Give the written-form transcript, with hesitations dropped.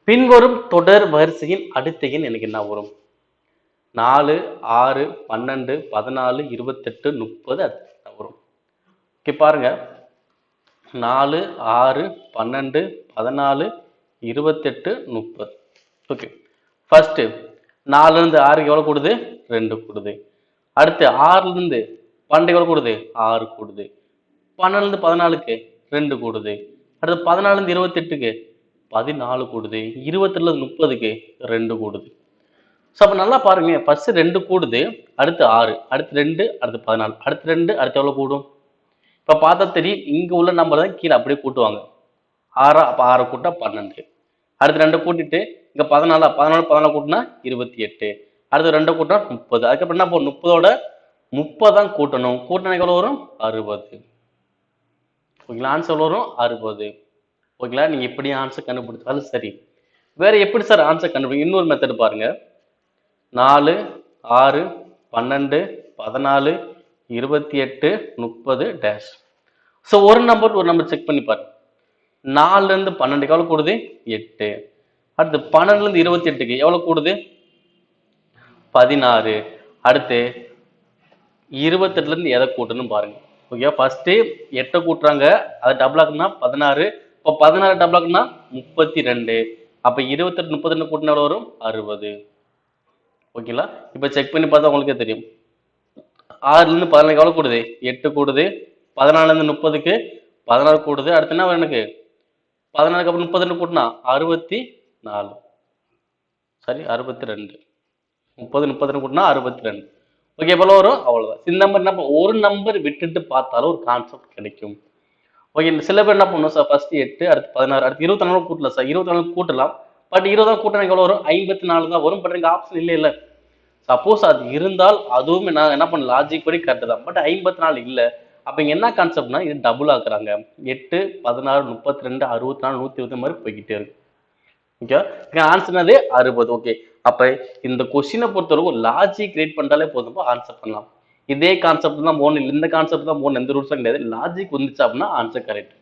பின்வரும் தொடர் வரிசையின் அடுத்த எண் எனக்கு என்ன வரும்? 4, 6, 12, 14, 28, 30 அது வரும். ஓகே பாருங்க. 4, 6, 12, 14, 28, 30. ஓகே. ஃபர்ஸ்ட் 4ல இருந்து 6க்கு எவ்வளவு கூடுது? 2 கூடுது. அடுத்து 6ல இருந்து 12 எவ்வளவு கூடுது? 6 கூடுது. 12ல இருந்து 14க்கு 2 கூடுது. அடுத்து 14ல இருந்து 28க்கு 14 கூடுது. 22ல இருந்து 30க்கு 2 கூடுது. ஸோ அப்ப நல்லா பாருங்க. ஃபர்ஸ்ட் 2 கூடுது. அடுத்து 6, அடுத்து 2, அடுத்து 14, அடுத்து 2, அடுத்து எவ்வளவு கூடும்? இப்ப பார்த்தா தெரியும். இங்க உள்ள நம்பர் தான் கீழே அப்படியே கூட்டுவாங்க. 6 அப்ப 6 கூட்டா 12. அடுத்து 2 கூட்டிட்டு இங்க 14 14 கூட்டினா 28. அடுத்து 2 கூட்டினா 30. அதுக்கப்புறம் என்ன போகும்? 30ஓட 30 தான் கூட்டணும். கூட்டினா எவ்வளவு வரும்? 60. ஓகேங்களா? ஆன்சர் எவ்வளவு வரும்? 60. ஓகேங்களா? நீங்க எப்படி ஆன்சர் கண்டுபிடிச்சாலும் சரி. வேற எப்படி சார் ஆன்சர் கண்டுபிடிங்க? இன்னொரு மெத்தட் பாருங்க. 4, 6, 12, 14, 28, 30 டேஷ். ஸோ ஒரு நம்பர் செக் பண்ணி பாருங்க. 4ல இருந்து 12க்கு எவ்வளவு கூடுது? 8. அடுத்து 12ல இருந்து 28க்கு எவ்வளவு கூடுது? 16. அடுத்து 28ல இருந்து எதை கூட்டணும் பாருங்க. Okay, first 8 கூட்டுறாங்க. அது டபுள் ஆக்குனா 16. இப்போ 16 டபுள் ஆக்குனா 32. அப்ப 28 32 கூட்டினா எவ்வளவு வரும்? 60. ஓகேங்களா? இப்ப செக் பண்ணி பார்த்தா உங்களுக்கே தெரியும். 6ல இருந்து 14 எவ்வளவு கூடுது? 8 கூடுது. 14ல இருந்து 30க்கு 16 கூடுது. அடுத்து என்ன வரும் எனக்கு? 14க்கு அப்புறம் 32 கூட்டினா 64. சரி, 62. 30 32 கூட்டினா 62. ஓகே, எவ்வளவு வரும்? அவ்வளவுதான். இந்த நம்பர் என்ன, ஒரு நம்பர் விட்டுட்டு பார்த்தாலும் ஒரு கான்செப்ட் கிடைக்கும். ஓகே, சில பேர் என்ன பண்ணுவோம் சார்? ஃபர்ஸ்ட் 8, அடுத்து 16, அடுத்து 24 கூட்டலாம் சார். 24 கூட்டலாம். பட் 20 கூட்டினா எவ்வளவு வரும்? 54 தான் வரும். பட் எனக்கு ஆப்ஷன் இல்ல. சப்போஸ் அது இருந்தால் அதுவுமே நான் என்ன பண்ண லாஜிக் படி கரெக்ட் தான். பட் 54 இல்ல. அப்ப இங்க என்ன கான்செப்ட்னா இது டபுள் ஆக்குறாங்க. 8, 16, 32, 64, 120 மாதிரி போய்கிட்டே இருக்கு. ஓகே, ஆன்சர் என்னது? 60. ஓகே, அப்ப இந்த கொஸ்டினை பொறுத்தவரைக்கும் லாஜிக் கிரியேட் பண்ணாலே போதும், ஆன்சர் பண்ணலாம். இதே கான்செப்ட் தான் போகணும். இந்த கான்செப்ட் தான் போகணும். எந்த ரூல்ஸும் கிடையாது. லாஜிக் வந்துச்சு அப்படின்னா ஆன்சர் கரெக்ட்.